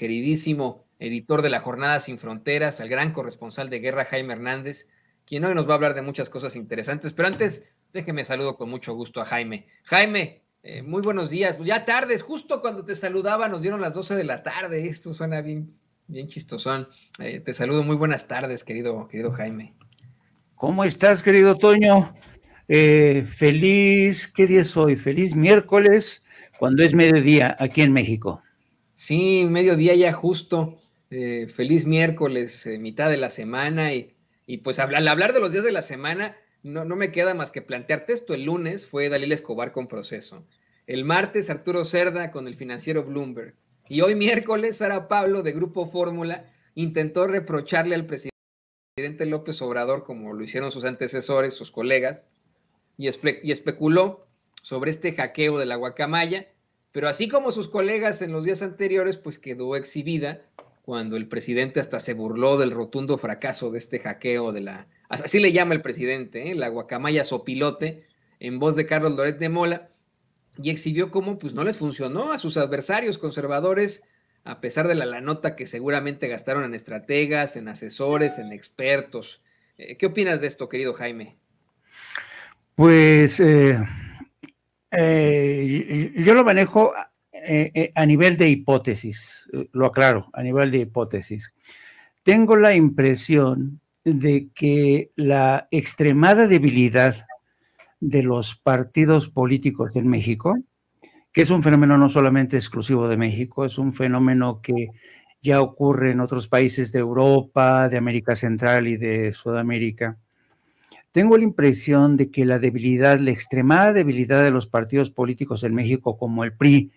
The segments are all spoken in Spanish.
queridísimo editor de La Jornada Sin Fronteras, al gran corresponsal de guerra Jaime Hernández, quien hoy nos va a hablar de muchas cosas interesantes. Pero antes, déjeme saludo con mucho gusto a Jaime. Jaime, muy buenos días. Ya tardes, justo cuando te saludaba nos dieron las 12 de la tarde. Esto suena bien chistosón. Te saludo, muy buenas tardes, querido Jaime. ¿Cómo estás, querido Toño? Feliz, ¿qué día es hoy? Feliz miércoles, cuando es mediodía aquí en México. Sí, mediodía ya justo. Feliz miércoles, mitad de la semana. Y pues al hablar de los días de la semana, no me queda más que plantearte esto. El lunes fue Dalila Escobar con Proceso. El martes, Arturo Cerda con el financiero Bloomberg. Y hoy miércoles, Sara Pablo de Grupo Fórmula intentó reprocharle al presidente López Obrador, como lo hicieron sus antecesores, sus colegas, y especuló sobre este hackeo de la guacamaya, pero así como sus colegas en los días anteriores, pues quedó exhibida cuando el presidente hasta se burló del rotundo fracaso de este hackeo de la, así le llama el presidente, la guacamaya sopilote, en voz de Carlos Loret de Mola, y exhibió cómo pues no les funcionó a sus adversarios conservadores, a pesar de la nota que seguramente gastaron en estrategas, en asesores, en expertos. ¿Qué opinas de esto, querido Jaime? Pues yo lo manejo a nivel de hipótesis, lo aclaro, a nivel de hipótesis. Tengo la impresión de que la extremada debilidad de los partidos políticos en México, que es un fenómeno no solamente exclusivo de México, es un fenómeno que ya ocurre en otros países de Europa, de América Central y de Sudamérica. Tengo la impresión de que la debilidad, la extremada debilidad de los partidos políticos en México, como el PRI,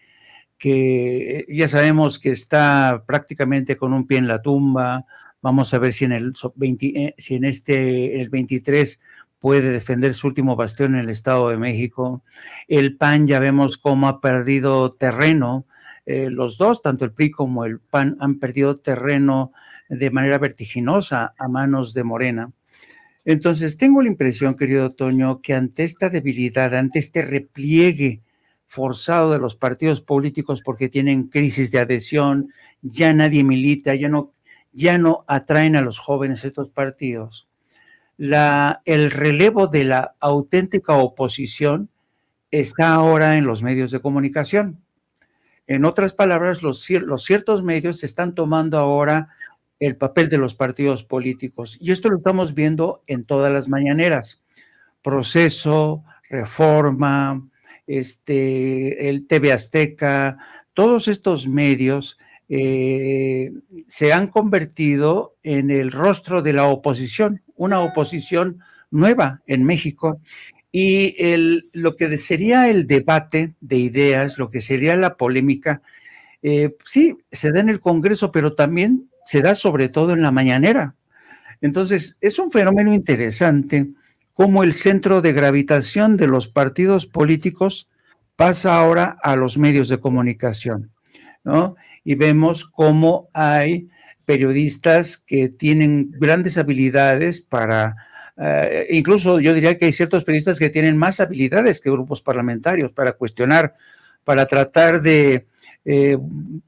que ya sabemos que está prácticamente con un pie en la tumba, vamos a ver si en el 23 puede defender su último bastión en el Estado de México. El PAN ya vemos cómo ha perdido terreno, los dos, tanto el PRI como el PAN, han perdido terreno de manera vertiginosa a manos de Morena. Entonces, tengo la impresión, querido Toño, que ante esta debilidad, ante este repliegue forzado de los partidos políticos porque tienen crisis de adhesión, ya nadie milita, ya no atraen a los jóvenes estos partidos, el relevo de la auténtica oposición está ahora en los medios de comunicación. En otras palabras, los ciertos medios están tomando ahora el papel de los partidos políticos. Y esto lo estamos viendo en todas las mañaneras. Proceso, Reforma, el TV Azteca, todos estos medios se han convertido en el rostro de la oposición, una oposición nueva en México. Y lo que sería el debate de ideas, lo que sería la polémica, sí, se da en el Congreso, pero también se da sobre todo en la mañanera. Entonces, es un fenómeno interesante cómo el centro de gravitación de los partidos políticos pasa ahora a los medios de comunicación, ¿no? Y vemos cómo hay periodistas que tienen grandes habilidades para, incluso yo diría que hay ciertos periodistas que tienen más habilidades que grupos parlamentarios para cuestionar, para tratar de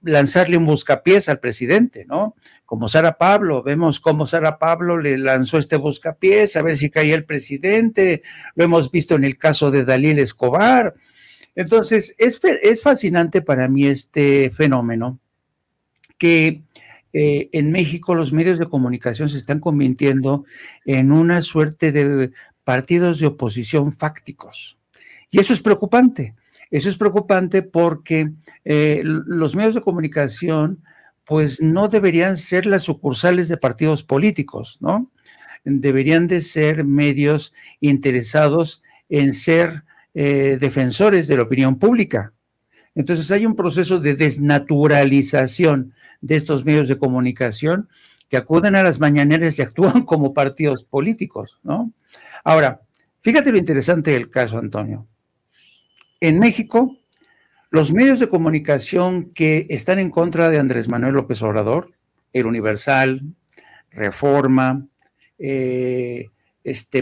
lanzarle un buscapiés al presidente, ¿no? Como Sara Pablo, vemos cómo Sara Pablo le lanzó este buscapiés a ver si caía el presidente, lo hemos visto en el caso de Dalila Escobar. Entonces, es fascinante para mí este fenómeno que en México los medios de comunicación se están convirtiendo en una suerte de partidos de oposición fácticos. Y eso es preocupante. Eso es preocupante porque los medios de comunicación pues no deberían ser las sucursales de partidos políticos, ¿no? Deberían de ser medios interesados en ser defensores de la opinión pública. Entonces hay un proceso de desnaturalización de estos medios de comunicación que acuden a las mañaneras y actúan como partidos políticos, ¿no? Ahora, fíjate lo interesante del caso, Antonio. En México, los medios de comunicación que están en contra de Andrés Manuel López Obrador, El Universal, Reforma,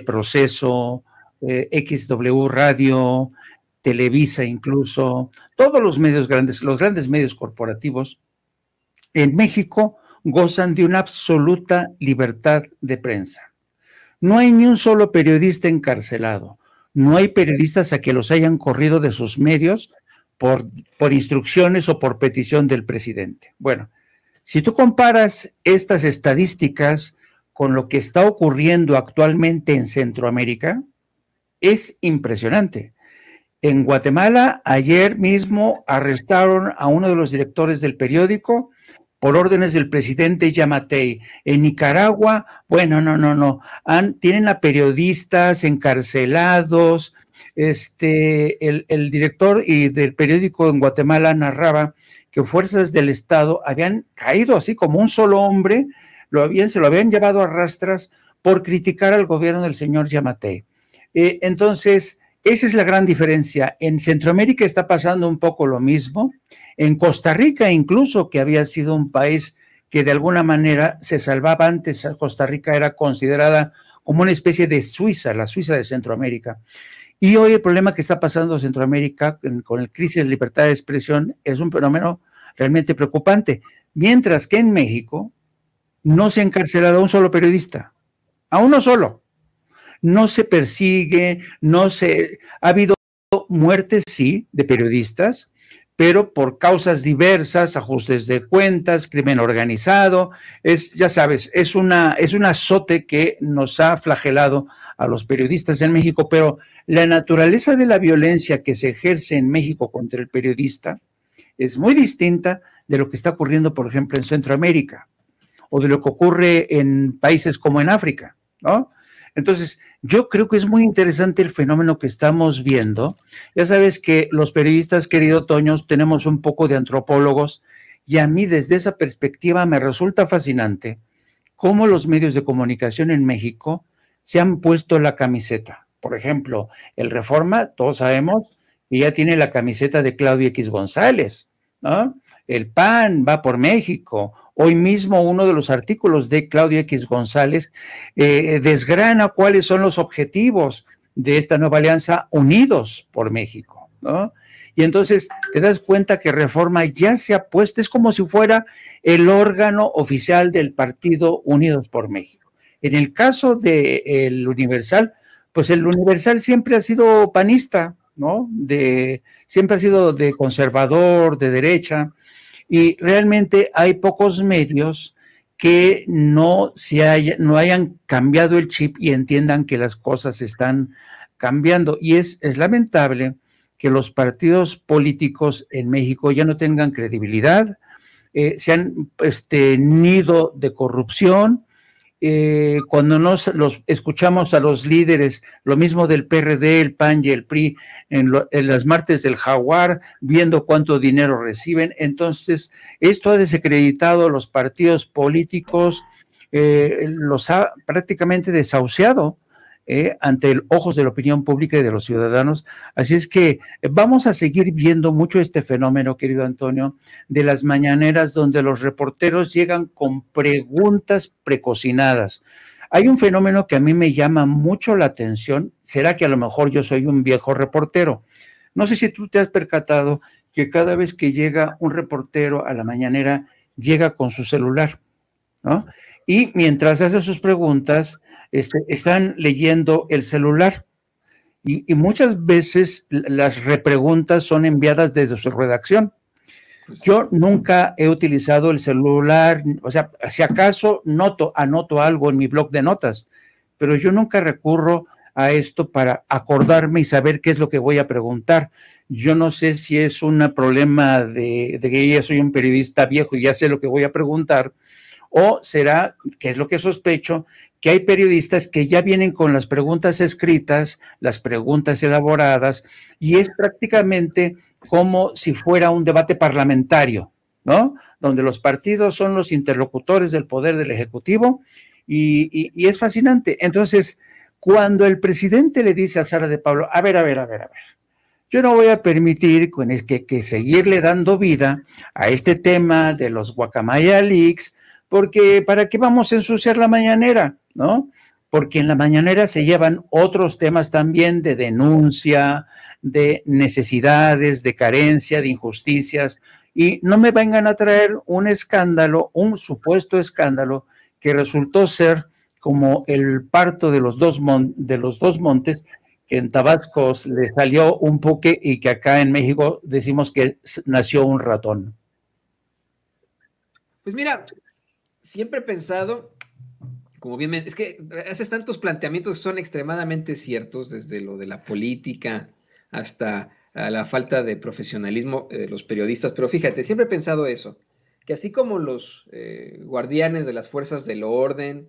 Proceso, XW Radio, Televisa incluso, todos los medios grandes, los grandes medios corporativos, en México gozan de una absoluta libertad de prensa. No hay ni un solo periodista encarcelado. No hay periodistas a que los hayan corrido de sus medios por instrucciones o por petición del presidente. Bueno, si tú comparas estas estadísticas con lo que está ocurriendo actualmente en Centroamérica, es impresionante. En Guatemala, ayer mismo arrestaron a uno de los directores del periódico por órdenes del presidente Yamatei. En Nicaragua, bueno, no. Tienen a periodistas encarcelados. El director del periódico en Guatemala narraba que fuerzas del Estado habían caído así como un solo hombre, se lo habían llevado a rastras por criticar al gobierno del señor Yamatei. Entonces, esa es la gran diferencia. En Centroamérica está pasando un poco lo mismo. En Costa Rica incluso, que había sido un país que de alguna manera se salvaba antes, Costa Rica era considerada como una especie de Suiza, la Suiza de Centroamérica. Y hoy el problema que está pasando en Centroamérica con el crisis de libertad de expresión es un fenómeno realmente preocupante. Mientras que en México no se ha encarcelado a un solo periodista, a uno solo. No se persigue, ha habido muertes, sí, de periodistas, pero por causas diversas, ajustes de cuentas, crimen organizado, ya sabes, es un azote que nos ha flagelado a los periodistas en México, pero la naturaleza de la violencia que se ejerce en México contra el periodista es muy distinta de lo que está ocurriendo, por ejemplo, en Centroamérica, o de lo que ocurre en países como en África, ¿no? Entonces, yo creo que es muy interesante el fenómeno que estamos viendo. Ya sabes que los periodistas, querido Toño, tenemos un poco de antropólogos, y a mí desde esa perspectiva me resulta fascinante cómo los medios de comunicación en México se han puesto la camiseta. Por ejemplo, el Reforma, todos sabemos que ya tiene la camiseta de Claudio X González, ¿no? El PAN va por México. Hoy mismo uno de los artículos de Claudio X González desgrana cuáles son los objetivos de esta nueva alianza Unidos por México, ¿no? Y entonces te das cuenta que Reforma ya se ha puesto, es como si fuera el órgano oficial del partido Unidos por México. En el caso del Universal, pues el Universal siempre ha sido panista, ¿no? Siempre ha sido de conservador, de derecha, y realmente hay pocos medios que no hayan cambiado el chip y entiendan que las cosas están cambiando. Y es lamentable que los partidos políticos en México ya no tengan credibilidad, se han nido de corrupción. Cuando los escuchamos a los líderes, lo mismo del PRD, el PAN y el PRI, en las martes del Jaguar, viendo cuánto dinero reciben, entonces esto ha desacreditado a los partidos políticos, los ha prácticamente desahuciado ante ojos de la opinión pública y de los ciudadanos. Así es que vamos a seguir viendo mucho este fenómeno, querido Antonio, de las mañaneras donde los reporteros llegan con preguntas precocinadas. Hay un fenómeno que a mí me llama mucho la atención. ¿Será que a lo mejor yo soy un viejo reportero? No sé si tú te has percatado que cada vez que llega un reportero a la mañanera, llega con su celular, ¿no? Y mientras hace sus preguntas, están leyendo el celular y muchas veces las repreguntas son enviadas desde su redacción. Yo nunca he utilizado el celular, o sea, si acaso anoto algo en mi blog de notas, pero yo nunca recurro a esto para acordarme y saber qué es lo que voy a preguntar. Yo no sé si es un problema de que ya soy un periodista viejo y ya sé lo que voy a preguntar, o será, que es lo que sospecho, que hay periodistas que ya vienen con las preguntas escritas, las preguntas elaboradas, y es prácticamente como si fuera un debate parlamentario, ¿no? Donde los partidos son los interlocutores del poder del Ejecutivo, y es fascinante. Entonces, cuando el presidente le dice a Sara de Pablo, a ver, yo no voy a permitir que seguirle dando vida a este tema de los Guacamaya Leaks, porque ¿para qué vamos a ensuciar la mañanera? ¿No? Porque en la mañanera se llevan otros temas también de denuncia, de necesidades, de carencia, de injusticias, y no me vengan a traer un escándalo, un supuesto escándalo que resultó ser como el parto de los dos montes, que en Tabasco le salió un buque y que acá en México decimos que nació un ratón. Pues mira, siempre he pensado, como bien, es que haces tantos planteamientos que son extremadamente ciertos, desde lo de la política hasta la falta de profesionalismo de los periodistas, pero fíjate, siempre he pensado eso, que así como los guardianes de las fuerzas del orden,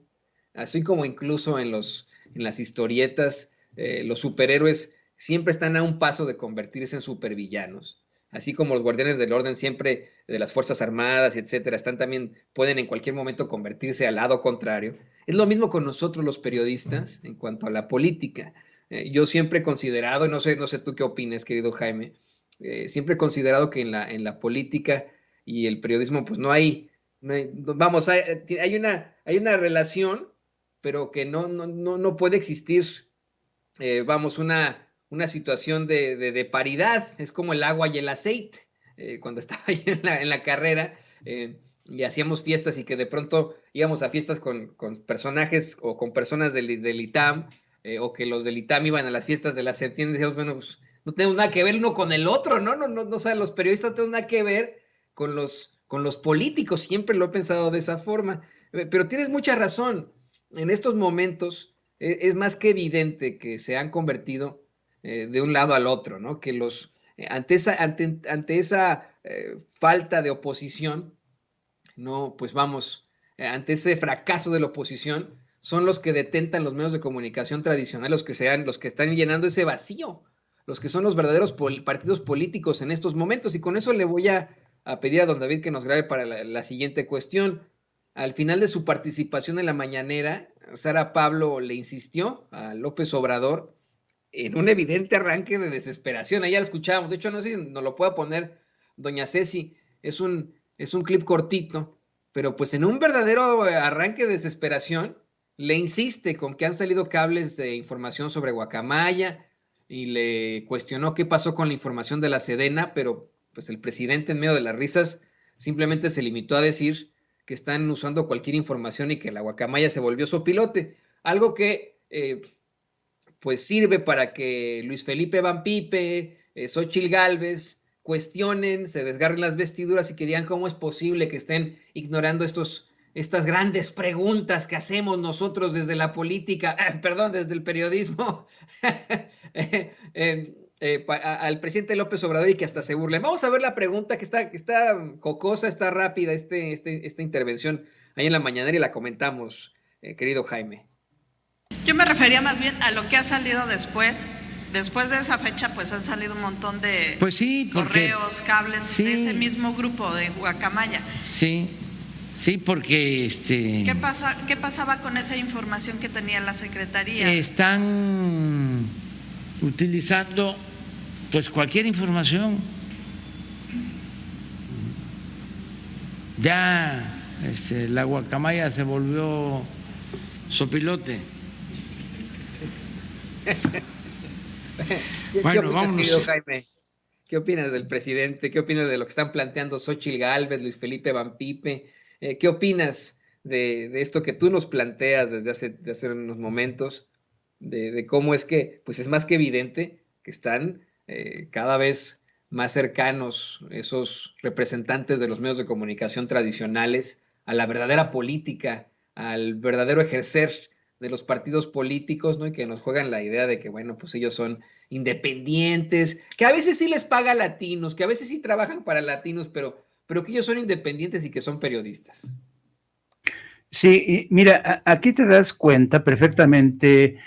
así como incluso en las historietas, los superhéroes siempre están a un paso de convertirse en supervillanos. Así como los guardianes del orden siempre de las fuerzas armadas, etcétera, pueden en cualquier momento convertirse al lado contrario. Es lo mismo con nosotros los periodistas en cuanto a la política. Yo siempre he considerado, no sé tú qué opinas, querido Jaime, siempre he considerado que en la política y el periodismo, pues vamos, hay una relación, pero que no puede existir, vamos, una situación de paridad. Es como el agua y el aceite. Cuando estaba yo en la carrera y hacíamos fiestas y que de pronto íbamos a fiestas con personajes o con personas del ITAM, o que los del ITAM iban a las fiestas de la CENTIN, decíamos, bueno, pues no tenemos nada que ver uno con el otro, ¿no? O sea, los periodistas no tenemos nada que ver con los políticos, siempre lo he pensado de esa forma. Pero tienes mucha razón. En estos momentos es más que evidente que se han convertido de un lado al otro, ¿no? Que ante esa falta de oposición, no, pues vamos, ante ese fracaso de la oposición, son los que detentan los medios de comunicación tradicionales, los que están llenando ese vacío, los que son los verdaderos partidos políticos en estos momentos. Y con eso le voy a pedir a don David que nos grabe para la siguiente cuestión. Al final de su participación en la mañanera, Sara Pablo le insistió a López Obrador en un evidente arranque de desesperación. Ahí ya lo escuchábamos. De hecho, no sé si nos lo pueda poner doña Ceci. Es un clip cortito, pero pues en un verdadero arranque de desesperación le insiste con que han salido cables de información sobre Guacamaya y le cuestionó qué pasó con la información de la Sedena, pero pues el presidente, en medio de las risas, simplemente se limitó a decir que están usando cualquier información y que la Guacamaya se volvió sopilote. Algo que pues sirve para que Luis Felipe Van Pipe, Xóchitl Gálvez cuestionen, se desgarren las vestiduras y que digan cómo es posible que estén ignorando estas grandes preguntas que hacemos nosotros desde la política, perdón, desde el periodismo, al presidente López Obrador, y que hasta se burlen. Vamos a ver la pregunta que está jocosa, está rápida esta intervención ahí en la mañanera y la comentamos, querido Jaime. Yo me refería más bien a lo que ha salido después. Después de esa fecha, pues han salido un montón de correos, cables de ese mismo grupo de Guacamaya. Sí, porque ¿Qué pasaba con esa información que tenía la Secretaría? Están utilizando pues cualquier información. Ya la Guacamaya se volvió sopilote. Bueno, vámonos. Jaime, ¿qué opinas del presidente? ¿Qué opinas de lo que están planteando Xóchitl Gálvez, Luis Felipe Van Pipe? ¿Qué opinas de esto que tú nos planteas desde hace unos momentos? De cómo es que, pues es más que evidente que están cada vez más cercanos esos representantes de los medios de comunicación tradicionales a la verdadera política, al verdadero ejercer de los partidos políticos, ¿no? Y que nos juegan la idea de que, bueno, pues ellos son independientes, que a veces sí les paga latinos, que a veces sí trabajan para latinos, pero que ellos son independientes y que son periodistas. Sí, mira, aquí te das cuenta perfectamente,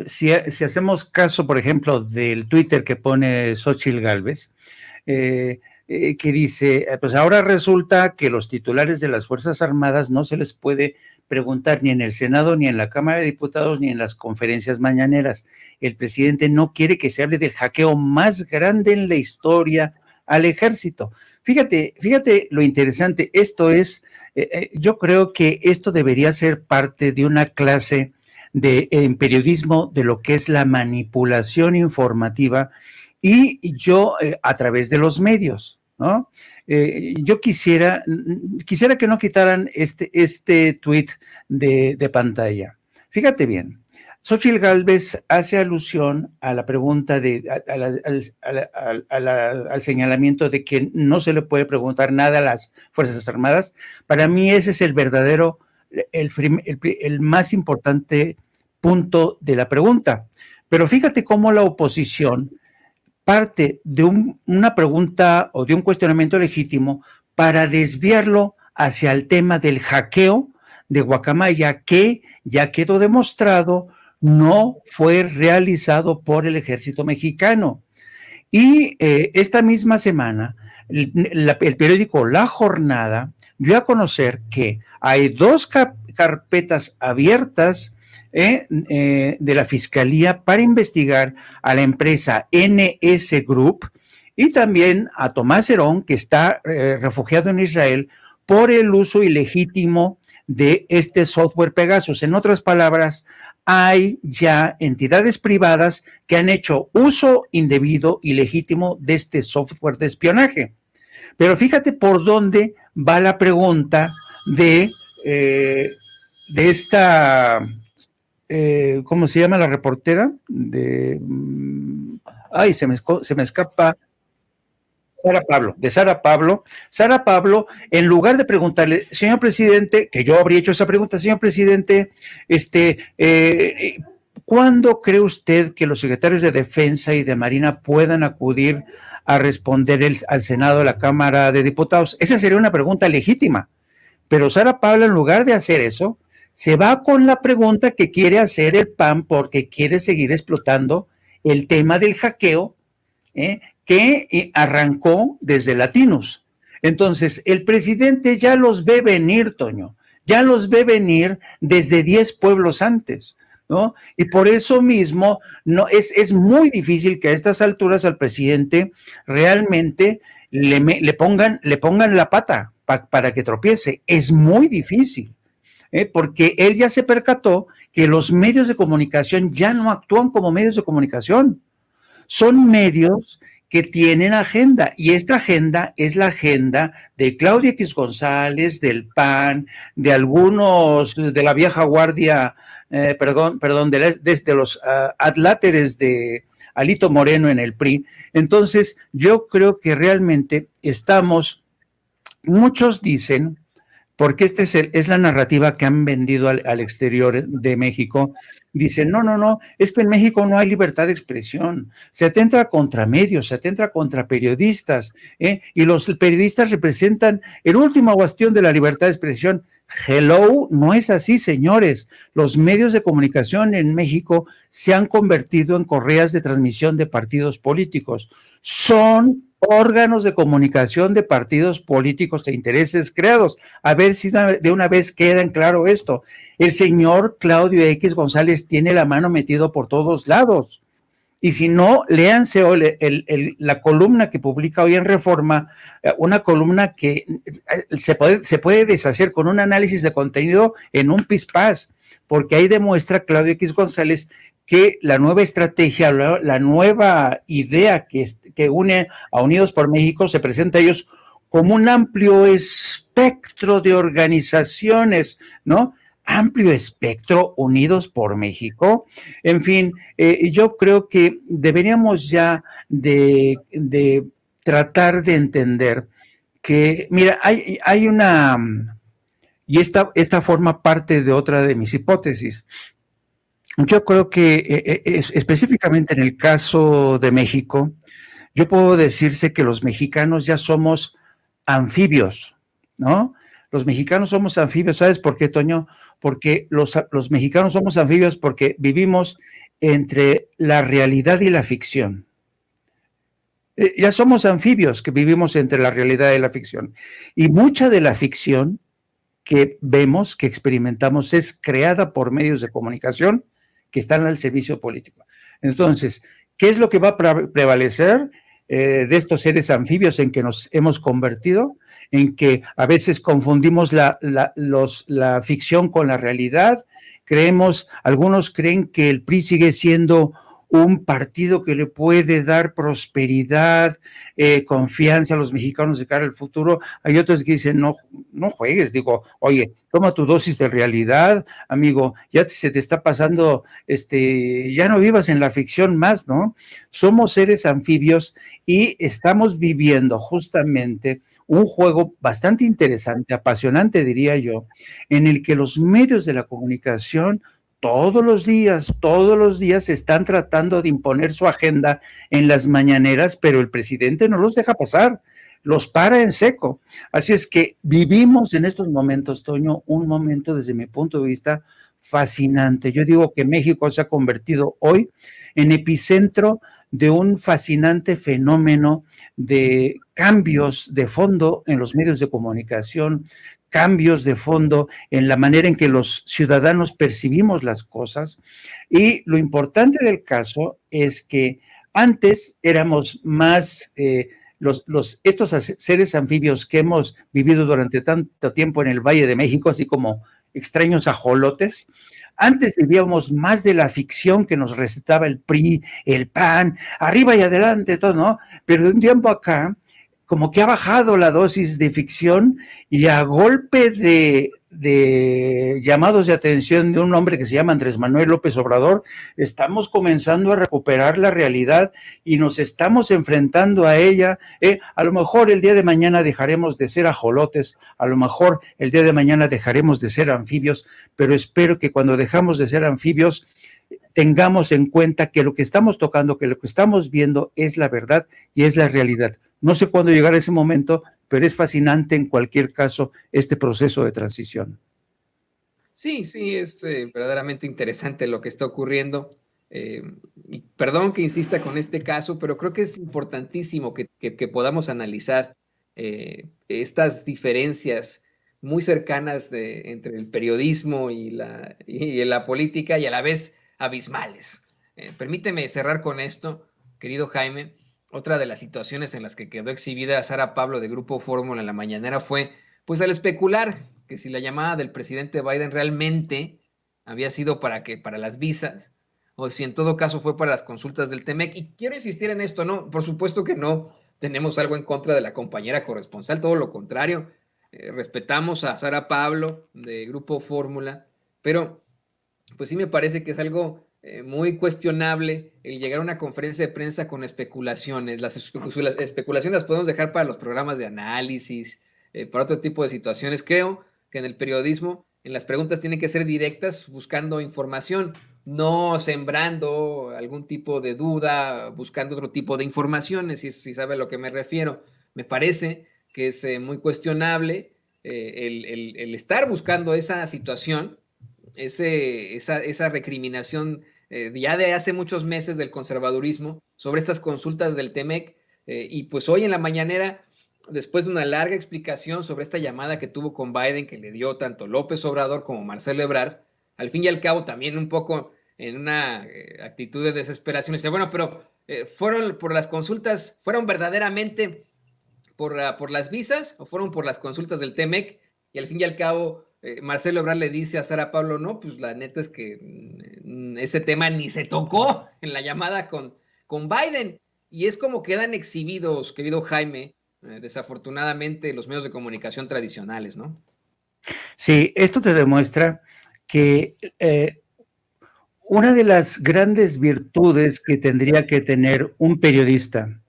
si hacemos caso, por ejemplo, del Twitter que pone Xóchitl Gálvez, que dice, pues ahora resulta que los titulares de las Fuerzas Armadas no se les puede preguntar ni en el Senado, ni en la Cámara de Diputados, ni en las conferencias mañaneras. El presidente no quiere que se hable del hackeo más grande en la historia al ejército. Fíjate lo interesante, esto es, yo creo que esto debería ser parte de una clase en periodismo de lo que es la manipulación informativa y yo a través de los medios. ¿no? Yo quisiera que no quitaran este tuit de pantalla. Fíjate bien, Xóchitl Gálvez hace alusión a la pregunta al señalamiento de que no se le puede preguntar nada a las Fuerzas Armadas. Para mí ese es el verdadero, el más importante punto de la pregunta. Pero fíjate cómo la oposición parte de una pregunta o de un cuestionamiento legítimo para desviarlo hacia el tema del hackeo de Guacamaya, que ya quedó demostrado no fue realizado por el ejército mexicano. Y esta misma semana, el periódico La Jornada dio a conocer que hay 2 carpetas abiertas de la Fiscalía para investigar a la empresa NS Group y también a Tomás Herón, que está refugiado en Israel por el uso ilegítimo de este software Pegasus. En otras palabras, hay ya entidades privadas que han hecho uso indebido y legítimo de este software de espionaje. Pero fíjate por dónde va la pregunta de esta... ¿cómo se llama la reportera? Se me escapa. Sara Pablo. Sara Pablo, en lugar de preguntarle, señor presidente, que yo habría hecho esa pregunta, señor presidente, ¿cuándo cree usted que los secretarios de Defensa y de Marina puedan acudir a responder al Senado, a la Cámara de Diputados? Esa sería una pregunta legítima. Pero Sara Pablo, en lugar de hacer eso, se va con la pregunta que quiere hacer el PAN porque quiere seguir explotando el tema del hackeo que arrancó desde Latinos. Entonces, el presidente ya los ve venir, Toño, ya los ve venir desde 10 pueblos antes, ¿no? Y por eso mismo es muy difícil que a estas alturas al presidente realmente le pongan la pata para que tropiece. Es muy difícil. Porque él ya se percató que los medios de comunicación ya no actúan como medios de comunicación. Son medios que tienen agenda, y esta agenda es la agenda de Claudia X González, del PAN, de algunos de la vieja guardia, de los adláteres de Alito Moreno en el PRI. Entonces, yo creo que realmente muchos dicen, porque esta es la narrativa que han vendido al exterior de México, dicen, no, es que en México no hay libertad de expresión, se atenta contra medios, se atenta contra periodistas, y los periodistas representan el último bastión de la libertad de expresión. Hello, no es así, señores. Los medios de comunicación en México se han convertido en correas de transmisión de partidos políticos. Son órganos de comunicación de partidos políticos e intereses creados. A ver si de una vez queda en claro esto. El señor Claudio X González tiene la mano metido por todos lados. Y si no, léanse la columna que publica hoy en Reforma, una columna que se puede deshacer con un análisis de contenido en un pispás, porque ahí demuestra Claudio X González que la nueva estrategia, la nueva idea que une a Unidos por México se presenta a ellos como un amplio espectro de organizaciones, ¿no? Amplio espectro, Unidos por México. En fin, yo creo que deberíamos ya de tratar de entender que, mira, hay una, y esta forma parte de otra de mis hipótesis. Yo creo que específicamente en el caso de México, yo puedo decirse que los mexicanos ya somos anfibios, ¿no? Los mexicanos somos anfibios, ¿sabes por qué, Toño? Porque los mexicanos somos anfibios porque vivimos entre la realidad y la ficción. Ya somos anfibios que vivimos entre la realidad y la ficción. Y mucha de la ficción que vemos, que experimentamos, es creada por medios de comunicación que están al servicio político. Entonces, ¿qué es lo que va a prevalecer de estos seres anfibios en que nos hemos convertido? En que a veces confundimos la ficción con la realidad. Algunos creen que el PRI sigue siendo un partido que le puede dar prosperidad, confianza a los mexicanos de cara al futuro. Hay otros que dicen, no juegues. Digo, oye, toma tu dosis de realidad, amigo, ya se te está pasando, ya no vivas en la ficción más, ¿no? Somos seres anfibios y estamos viviendo justamente un juego bastante interesante, apasionante, diría yo, en el que los medios de la comunicación todos los días están tratando de imponer su agenda en las mañaneras, pero el presidente no los deja pasar, los para en seco. Así es que vivimos en estos momentos, Toño, un momento desde mi punto de vista fascinante. Yo digo que México se ha convertido hoy en epicentro de un fascinante fenómeno de cambios de fondo en los medios de comunicación, cambios de fondo en la manera en que los ciudadanos percibimos las cosas. Y lo importante del caso es que antes éramos más estos seres anfibios que hemos vivido durante tanto tiempo en el Valle de México, así como extraños ajolotes. Antes vivíamos más de la ficción que nos recetaba el PRI, el PAN, arriba y adelante, todo, ¿no? Pero de un tiempo acá, como que ha bajado la dosis de ficción y a golpe de llamados de atención de un hombre que se llama Andrés Manuel López Obrador, estamos comenzando a recuperar la realidad y nos estamos enfrentando a ella. A lo mejor el día de mañana dejaremos de ser ajolotes, a lo mejor el día de mañana dejaremos de ser anfibios, pero espero que cuando dejamos de ser anfibios tengamos en cuenta que lo que estamos tocando, que lo que estamos viendo es la verdad y es la realidad. No sé cuándo llegará ese momento, pero es fascinante en cualquier caso este proceso de transición. Sí, es verdaderamente interesante lo que está ocurriendo. Y perdón que insista con este caso, pero creo que es importantísimo que podamos analizar estas diferencias muy cercanas entre el periodismo y la política, y a la vez abismales. Permíteme cerrar con esto, querido Jaime. Otra de las situaciones en las que quedó exhibida Sara Pablo de Grupo Fórmula en la mañanera fue, pues, al especular que si la llamada del presidente Biden realmente había sido para las visas, o si en todo caso fue para las consultas del TEMEC. Y quiero insistir en esto, no, por supuesto que no tenemos algo en contra de la compañera corresponsal, todo lo contrario, respetamos a Sara Pablo de Grupo Fórmula, pero pues sí me parece que es algo muy cuestionable el llegar a una conferencia de prensa con especulaciones. Las especulaciones las podemos dejar para los programas de análisis, para otro tipo de situaciones. Creo que en el periodismo, en las preguntas tienen que ser directas, buscando información, no sembrando algún tipo de duda, buscando otro tipo de informaciones, si sabe a lo que me refiero. Me parece que es muy cuestionable el estar buscando esa situación, esa recriminación ya de hace muchos meses del conservadurismo sobre estas consultas del TEMEC, y pues hoy en la mañanera, después de una larga explicación sobre esta llamada que tuvo con Biden, que le dio tanto López Obrador como Marcelo Ebrard, al fin y al cabo también un poco en una actitud de desesperación, dice, bueno, pero ¿fueron por las consultas, fueron verdaderamente por las visas o fueron por las consultas del TEMEC? Y al fin y al cabo Marcelo Ebrard le dice a Sara Pablo, no, pues la neta es que ese tema ni se tocó en la llamada con Biden. Y es como quedan exhibidos, querido Jaime, desafortunadamente, los medios de comunicación tradicionales, ¿no? Sí, esto te demuestra que una de las grandes virtudes que tendría que tener un periodista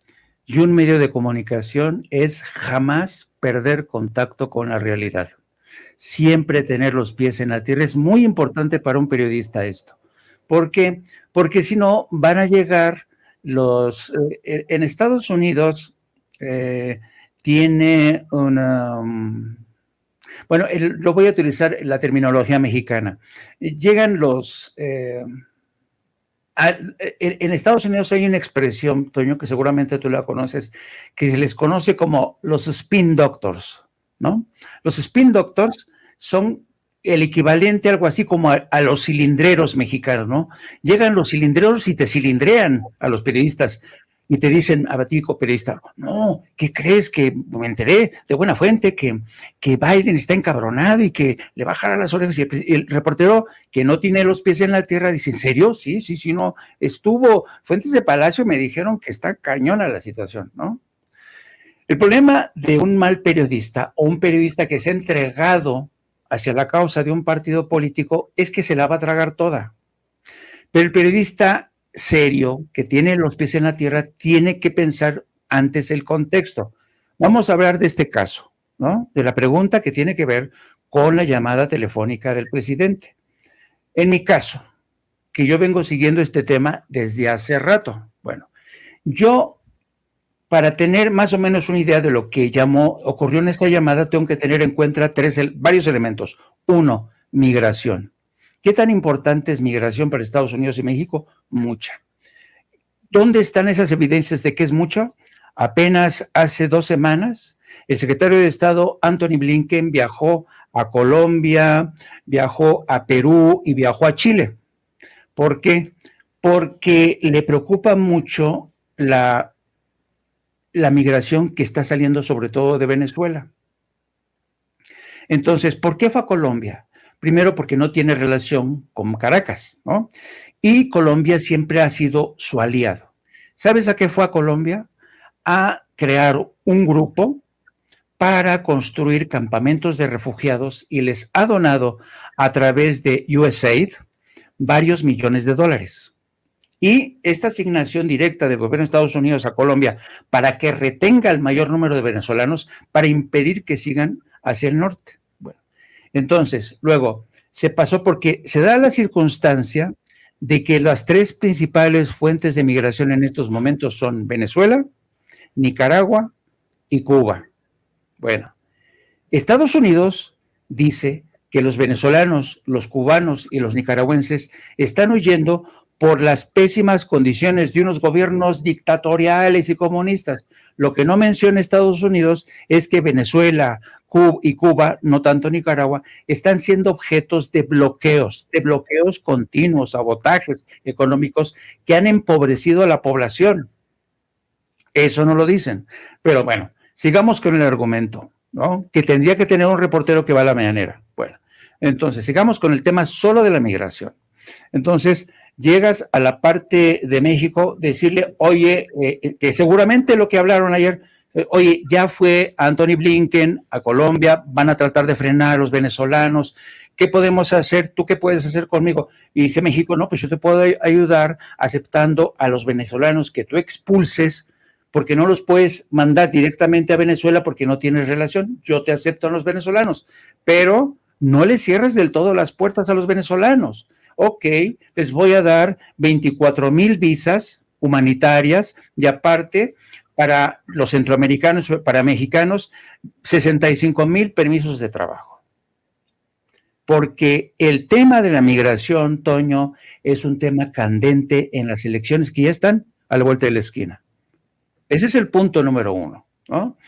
y un medio de comunicación es jamás perder contacto con la realidad. Siempre tener los pies en la tierra. Es muy importante para un periodista esto. ¿Por qué? Porque si no, van a llegar en Estados Unidos tiene una... Bueno, lo voy a utilizar la terminología mexicana. Llegan en Estados Unidos hay una expresión, Toño, que seguramente tú la conoces, que se les conoce como los spin doctors, ¿no? Los spin doctors son el equivalente, algo así como a los cilindreros mexicanos, ¿no? Llegan los cilindreros y te cilindrean a los periodistas. y te dicen a ti, periodista, no, ¿qué crees? Que me enteré de buena fuente que Biden está encabronado y que le va a jalar las orejas. Y el reportero, que no tiene los pies en la tierra, dice, ¿en serio? Sí, no, fuentes de Palacio me dijeron que está cañona la situación, ¿no? El problema de un mal periodista o un periodista que se ha entregado hacia la causa de un partido político es que se la va a tragar toda. Pero el periodista serio, que tiene los pies en la tierra, tiene que pensar antes el contexto. Vamos a hablar de este caso, ¿no? De la pregunta que tiene que ver con la llamada telefónica del presidente. En mi caso, que yo vengo siguiendo este tema desde hace rato. Bueno, yo, para tener más o menos una idea de lo que ocurrió en esta llamada, tengo que tener en cuenta varios elementos. Uno, migración. ¿Qué tan importante es migración para Estados Unidos y México? Mucha. ¿Dónde están esas evidencias de que es mucha? Apenas hace 2 semanas, el secretario de Estado, Antony Blinken, viajó a Colombia, viajó a Perú y viajó a Chile. ¿Por qué? Porque le preocupa mucho la migración que está saliendo sobre todo de Venezuela. Entonces, ¿por qué fue a Colombia? Primero, porque no tiene relación con Caracas, ¿no? Y Colombia siempre ha sido su aliado. ¿Sabes a qué fue a Colombia? A crear un grupo para construir campamentos de refugiados y les ha donado a través de USAID varios millones de dólares. Y esta asignación directa del gobierno de Estados Unidos a Colombia para que retenga el mayor número de venezolanos para impedir que sigan hacia el norte. Bueno, entonces, luego se pasó porque se da la circunstancia de que las 3 principales fuentes de migración en estos momentos son Venezuela, Nicaragua y Cuba. Bueno, Estados Unidos dice que los venezolanos, los cubanos y los nicaragüenses están huyendo por las pésimas condiciones de unos gobiernos dictatoriales y comunistas. Lo que no menciona Estados Unidos es que Venezuela y Cuba, no tanto Nicaragua, están siendo objetos de bloqueos continuos, sabotajes económicos que han empobrecido a la población. Eso no lo dicen. Pero bueno, sigamos con el argumento, ¿no? Que tendría que tener un reportero que va a la mañanera. Bueno, entonces sigamos con el tema solo de la migración. Entonces, llegas a la parte de México, decirle, oye, que seguramente lo que hablaron ayer, oye, ya fue Antony Blinken a Colombia, van a tratar de frenar a los venezolanos, ¿qué podemos hacer? ¿Tú qué puedes hacer conmigo? Y dice México, no, pues yo te puedo ayudar aceptando a los venezolanos que tú expulses, porque no los puedes mandar directamente a Venezuela porque no tienes relación. Yo te acepto a los venezolanos, pero no le cierres del todo las puertas a los venezolanos. Ok, les voy a dar 24,000 visas humanitarias y aparte para los centroamericanos, para mexicanos, 65,000 permisos de trabajo. Porque el tema de la migración, Toño, es un tema candente en las elecciones que ya están a la vuelta de la esquina. Ese es el punto número 1, ¿no?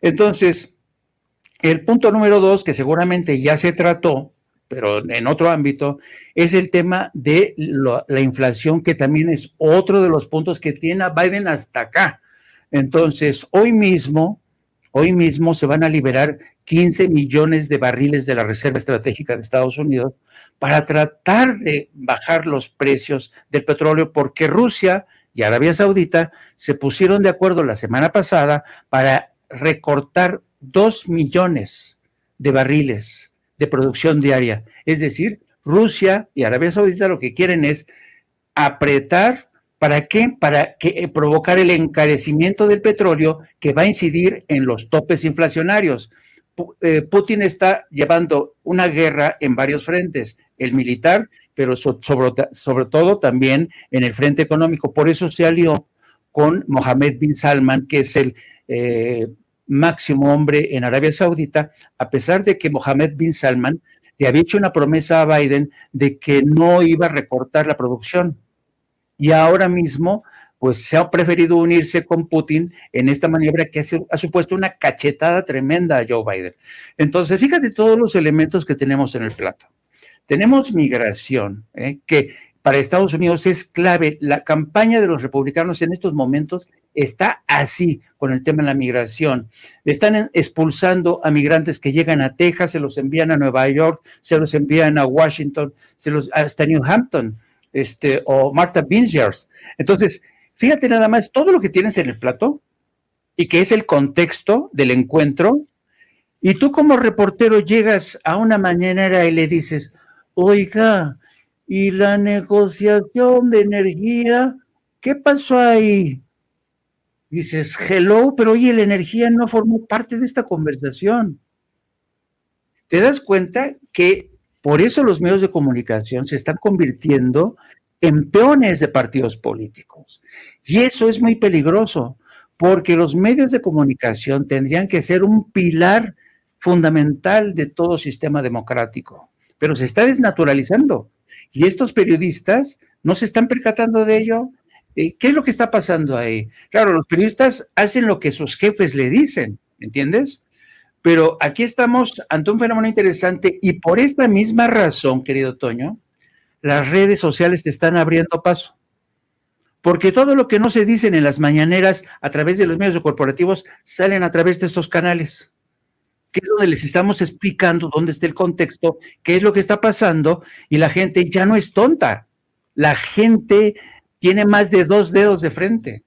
Entonces, el punto número 2, que seguramente ya se trató, pero en otro ámbito, es el tema de la inflación, que también es otro de los puntos que tiene a Biden hasta acá. Entonces, hoy mismo se van a liberar 15 millones de barriles de la Reserva Estratégica de Estados Unidos para tratar de bajar los precios del petróleo, porque Rusia y Arabia Saudita se pusieron de acuerdo la semana pasada para recortar 2 millones de barriles de producción diaria. Es decir, Rusia y Arabia Saudita lo que quieren es apretar. ¿Para qué? Para provocar el encarecimiento del petróleo que va a incidir en los topes inflacionarios. Putin está llevando una guerra en varios frentes, el militar, pero sobre todo también en el frente económico. Por eso se alió con Mohammed bin Salman, que es el máximo hombre en Arabia Saudita, a pesar de que Mohammed bin Salman le había hecho una promesa a Biden de que no iba a recortar la producción. Y ahora mismo, pues se ha preferido unirse con Putin en esta maniobra que ha supuesto una cachetada tremenda a Joe Biden. Entonces, fíjate todos los elementos que tenemos en el plato. Tenemos migración, que para Estados Unidos es clave. La campaña de los republicanos en estos momentos está así con el tema de la migración. Están expulsando a migrantes que llegan a Texas, se los envían a Nueva York, se los envían a Washington, hasta New Hampton, o Martha Vineyard. Entonces, fíjate nada más todo lo que tienes en el plato y que es el contexto del encuentro. Y tú como reportero llegas a una mañanera y le dices, oiga, ¿y la negociación de energía? ¿Qué pasó ahí? Dices, hello, pero oye, la energía no formó parte de esta conversación. Te das cuenta que por eso los medios de comunicación se están convirtiendo en peones de partidos políticos. Y eso es muy peligroso, porque los medios de comunicación tendrían que ser un pilar fundamental de todo sistema democrático, pero se está desnaturalizando. Y estos periodistas no se están percatando de ello. ¿Qué es lo que está pasando ahí? Claro, los periodistas hacen lo que sus jefes le dicen, ¿entiendes? Pero aquí estamos ante un fenómeno interesante y por esta misma razón, querido Toño, las redes sociales están abriendo paso. Porque todo lo que no se dicen en las mañaneras a través de los medios corporativos salen a través de estos canales, que es donde les estamos explicando dónde está el contexto, qué es lo que está pasando, y la gente ya no es tonta. La gente tiene más de 2 dedos de frente.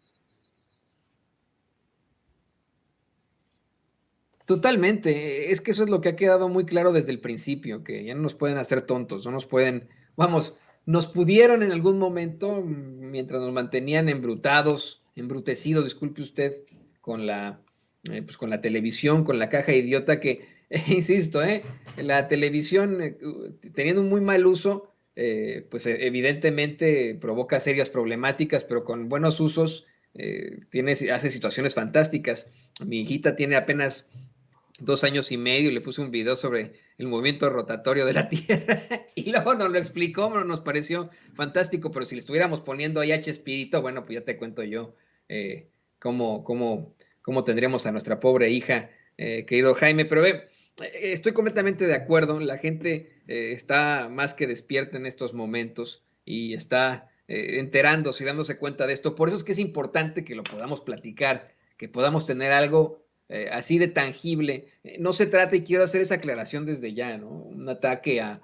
Totalmente, es que eso es lo que ha quedado muy claro desde el principio, que ya no nos pueden hacer tontos, no nos pueden, vamos, nos pudieron en algún momento, mientras nos mantenían embrutecidos, disculpe usted, con la televisión, con la caja idiota que, insisto, la televisión, teniendo un muy mal uso, pues evidentemente provoca serias problemáticas, pero con buenos usos hace situaciones fantásticas. Mi hijita tiene apenas 2 años y medio y le puse un video sobre el movimiento rotatorio de la Tierra y luego nos lo explicó, nos pareció fantástico, pero si le estuviéramos poniendo ahí Chespirito, bueno, pues ya te cuento yo cómo tendríamos a nuestra pobre hija, querido Jaime, pero estoy completamente de acuerdo, la gente está más que despierta en estos momentos y está enterándose y dándose cuenta de esto, por eso es que es importante que lo podamos platicar, que podamos tener algo así de tangible. No se trata, y quiero hacer esa aclaración desde ya, ¿no? Un ataque a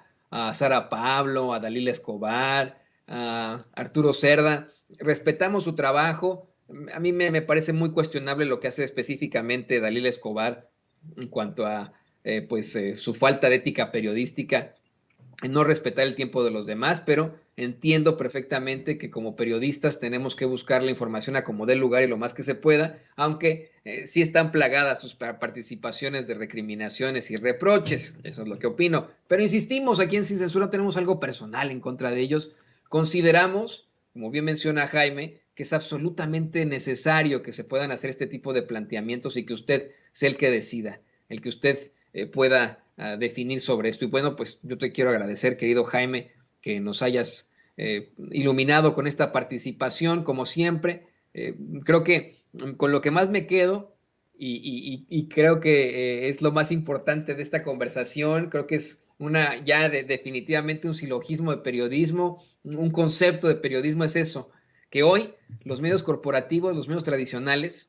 Sara Pablo, a Dalila Escobar, a Arturo Cerda. Respetamos su trabajo. A mí me parece muy cuestionable lo que hace específicamente Dalila Escobar en cuanto a su falta de ética periodística, no respetar el tiempo de los demás, pero entiendo perfectamente que como periodistas tenemos que buscar la información a como dé lugar y lo más que se pueda, aunque sí están plagadas sus participaciones de recriminaciones y reproches, eso es lo que opino, pero insistimos, aquí en Sin Censura tenemos algo personal en contra de ellos, consideramos, como bien menciona Jaime, que es absolutamente necesario que se puedan hacer este tipo de planteamientos y que usted sea el que decida, el que usted pueda definir sobre esto. Y bueno, pues yo te quiero agradecer, querido Jaime, que nos hayas iluminado con esta participación, como siempre. Creo que con lo que más me quedo, y creo que es lo más importante de esta conversación, creo que es definitivamente un silogismo de periodismo, un concepto de periodismo es eso, que hoy los medios corporativos, los medios tradicionales,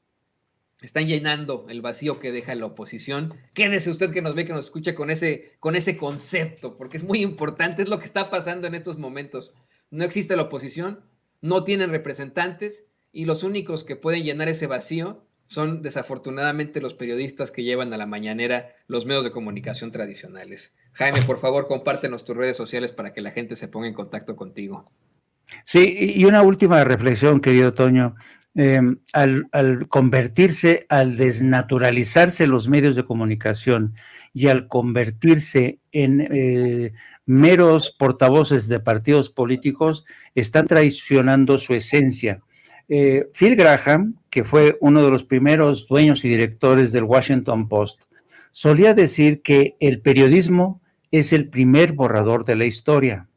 están llenando el vacío que deja la oposición. Quédese usted que nos ve, que nos escuche con ese concepto, porque es muy importante, es lo que está pasando en estos momentos. No existe la oposición, no tienen representantes, y los únicos que pueden llenar ese vacío son desafortunadamente los periodistas que llevan a la mañanera los medios de comunicación tradicionales. Jaime, por favor, compártenos tus redes sociales para que la gente se ponga en contacto contigo. Sí, y una última reflexión, querido Toño. Al convertirse, al desnaturalizarse los medios de comunicación y al convertirse en meros portavoces de partidos políticos, están traicionando su esencia. Phil Graham, que fue uno de los primeros dueños y directores del Washington Post, solía decir que el periodismo es el primer borrador de la historia.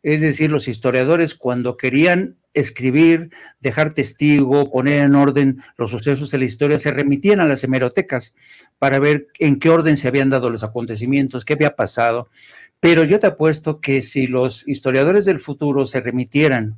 Es decir, los historiadores, cuando querían escribir, dejar testigo, poner en orden los sucesos de la historia, se remitían a las hemerotecas para ver en qué orden se habían dado los acontecimientos, qué había pasado. Pero yo te apuesto que si los historiadores del futuro se remitieran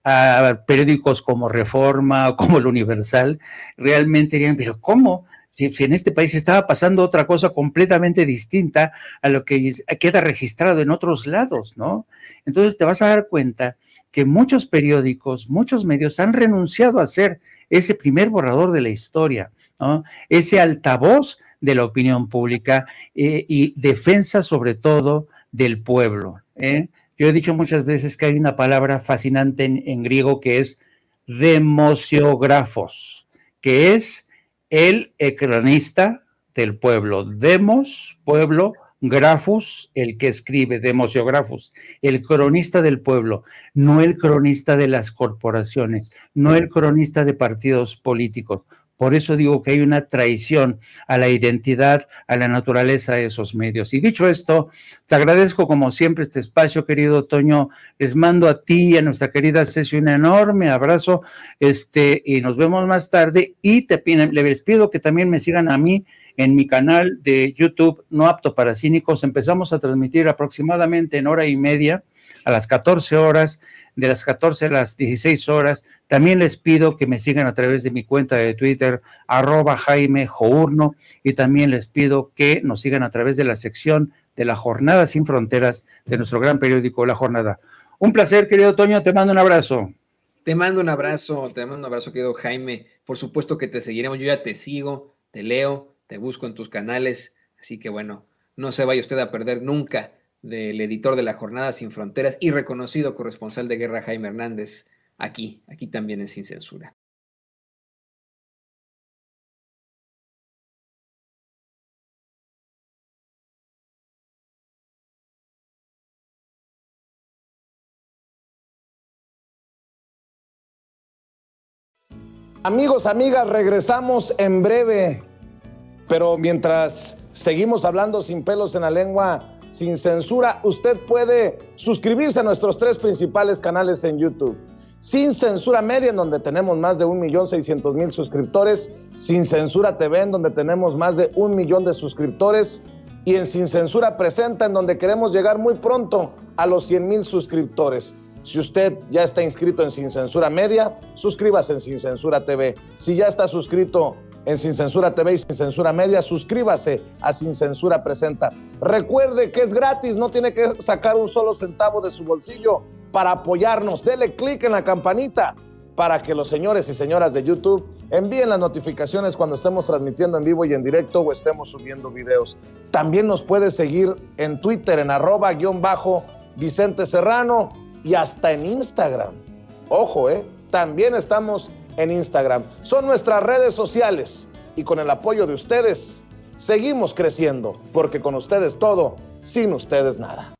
a periódicos como Reforma o como El Universal, realmente dirían, pero ¿cómo? Si en este país estaba pasando otra cosa completamente distinta a lo que queda registrado en otros lados, ¿no? Entonces te vas a dar cuenta que muchos periódicos, muchos medios han renunciado a ser ese primer borrador de la historia, ¿no? Ese altavoz de la opinión pública y defensa sobre todo del pueblo, ¿eh? Yo he dicho muchas veces que hay una palabra fascinante en griego que es demosiógrafos, que es el cronista del pueblo. Demos, pueblo, grafos, el que escribe, demosiógrafos, el cronista del pueblo, no el cronista de las corporaciones, no el cronista de partidos políticos. Por eso digo que hay una traición a la identidad, a la naturaleza de esos medios. Y dicho esto, te agradezco como siempre este espacio, querido Toño. Les mando a ti y a nuestra querida Ceci un enorme abrazo, y nos vemos más tarde. Y les pido que también me sigan a mí en mi canal de YouTube, No Apto para Cínicos. Empezamos a transmitir aproximadamente en hora y media, a las 14 horas, de las 14 a las 16 horas. También les pido que me sigan a través de mi cuenta de Twitter, @JaimeJourno, y también les pido que nos sigan a través de la sección de La Jornada Sin Fronteras de nuestro gran periódico La Jornada. Un placer, querido Toño, te mando un abrazo. Te mando un abrazo, querido Jaime. Por supuesto que te seguiremos, yo ya te sigo, te leo, te busco en tus canales, así que bueno, no se vaya usted a perder nunca del editor de La Jornada Sin Fronteras y reconocido corresponsal de guerra Jaime Hernández, aquí también en Sin Censura. Amigos, amigas, regresamos en breve, pero mientras seguimos hablando sin pelos en la lengua, sin censura, usted puede suscribirse a nuestros 3 principales canales en YouTube. Sin Censura Media, en donde tenemos más de 1.600.000 suscriptores, Sin Censura TV, en donde tenemos más de 1 millón de suscriptores, y en Sin Censura Presenta, en donde queremos llegar muy pronto a los 100,000 suscriptores. Si usted ya está inscrito en Sin Censura Media, suscríbase en Sin Censura TV. Si ya está suscrito en Sin Censura TV y Sin Censura Media, suscríbase a Sin Censura Presenta. Recuerde que es gratis, no tiene que sacar un solo centavo de su bolsillo para apoyarnos. Dele clic en la campanita para que los señores y señoras de YouTube envíen las notificaciones cuando estemos transmitiendo en vivo y en directo o estemos subiendo videos. También nos puede seguir en Twitter en @_Vicente Serrano y hasta en Instagram. Ojo, también estamos en Instagram. Son nuestras redes sociales y con el apoyo de ustedes seguimos creciendo, porque con ustedes todo, sin ustedes nada.